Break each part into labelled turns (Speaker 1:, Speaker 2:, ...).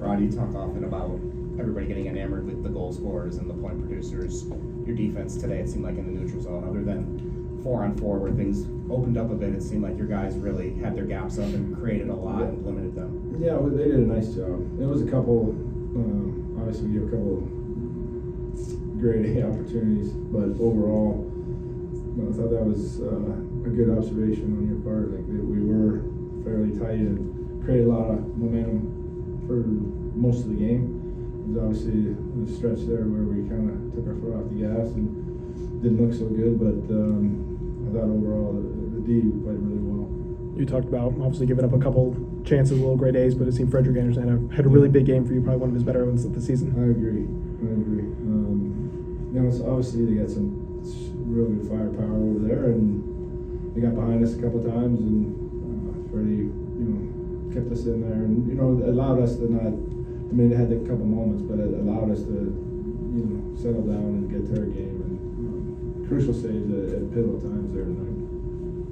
Speaker 1: Rod, you talk often about everybody getting enamored with the goal scorers and the point producers. Your defense today, it seemed like in the neutral zone, other than 4-on-4 where things opened up a bit, it seemed like your guys really had their gaps up and created a lot and limited them.
Speaker 2: Yeah, well, they did a nice job. There was a couple, obviously we gave a couple grade A opportunities, but overall, I thought that was a good observation on your part. Like we were fairly tight and created a lot of momentum for most of the game. There's obviously a stretch there where we kind of took our foot off the gas and didn't look so good, but I thought overall the D played really well.
Speaker 3: You talked about obviously giving up a couple chances, little grade A's, but it seemed Frederick Anderson had a really big game for you, probably one of his better ones of the season.
Speaker 2: I agree. It's obviously they got some real good firepower over there, and they got behind us a couple of times, and Freddie, kept us in there, and allowed us to not. I mean, they had a couple moments, but it allowed us to, settle down and get to our game, and crucial saves at pivotal times there tonight.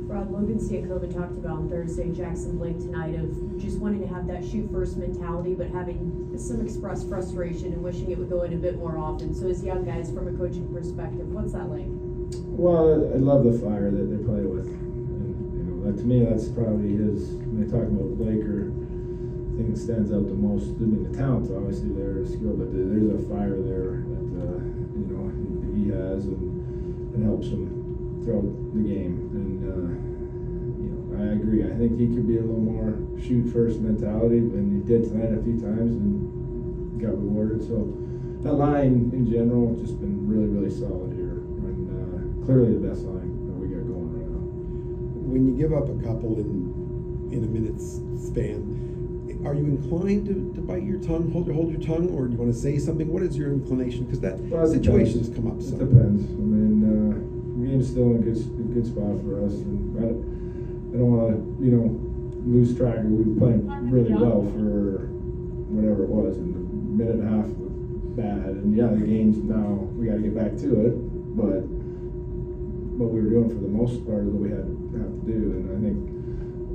Speaker 4: Rod, Logan Stankoven talked about on Thursday, Jackson Blake tonight, of just wanting to have that shoot first mentality, but having some expressed frustration and wishing it would go in a bit more often. So as young guys, from a coaching perspective, what's that like?
Speaker 2: Well, I love the fire that they play with, and to me that's probably his. When they talk about Blake, I think it stands out the most. I mean, the talent's obviously there, the skill, but there's a fire there that he has, and helps him throughout the game. And I agree. I think he could be a little more shoot first mentality, and he did tonight a few times and got rewarded. So that line in general just been really, really solid here, and clearly the best line that we got going right now.
Speaker 5: When you give up a couple in a minute's span, are you inclined to bite your tongue, hold your tongue, or do you want to say something? What is your inclination? Because that situation has come up.
Speaker 2: It depends. I mean, the game's still in a good spot for us, and I don't want to, lose track of. We were playing really well for whatever it was, and the minute and a half was bad. And yeah, the game's now we got to get back to it, but what we were doing for the most part is what we had to have to do, and I think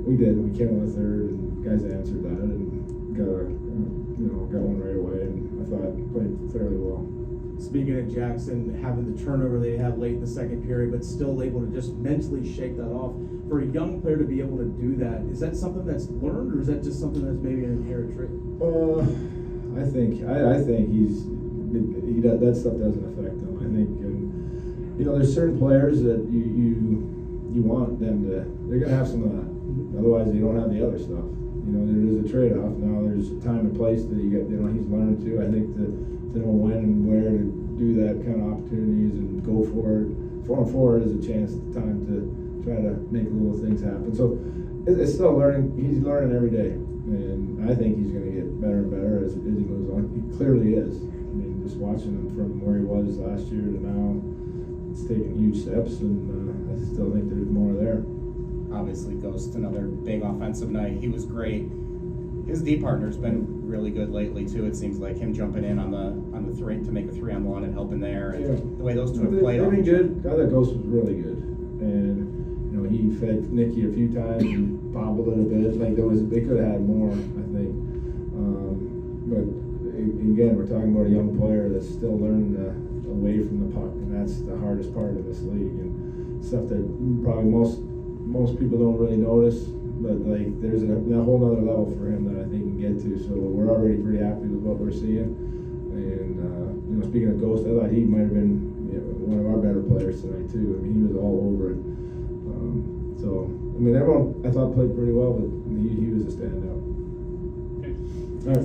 Speaker 2: we did. We came on the third, and guys answered that, and got one right away, and I thought played fairly well.
Speaker 6: Speaking of Jackson, having the turnover they had late in the second period, but still able to just mentally shake that off. For a young player to be able to do that, is that something that's learned, or is that just something that's maybe an inherent trait?
Speaker 2: I think that stuff doesn't affect him. I think, and there's certain players that you want them to. They're gonna have some of that. Otherwise, they don't have the other stuff. There is a trade-off. Now there's a time and place that you get. He's learned to. I think to know when and where to do that kind of opportunities and go for it. 4-on-4 is a chance, time to try to make little things happen. So it's still learning. He's learning every day, and I think he's going to get better and better as he goes on. He clearly is. I mean, just watching him from where he was last year to now, it's taken huge steps, and I still think there's more there.
Speaker 1: Obviously Ghost, another big offensive night. He was great. His D partner's been really good lately too. It seems like him jumping in on the three to make a 3-on-1 and helping there. And the way those two have played.
Speaker 2: They've been good. I thought Ghost was really good, and he fed Nicky a few times and bobbled it a bit. Like they could have had more, I think. But again, we're talking about a young player that's still learning away from the puck, and that's the hardest part of this league, and stuff that probably most people don't really notice. But there's a whole other level for him that I think he can get to. So we're already pretty happy with what we're seeing. And speaking of Ghost, I thought he might have been one of our better players tonight too. I mean, he was all over it. So I mean, everyone I thought played pretty well, but he was a standout.
Speaker 6: Okay.
Speaker 2: All right.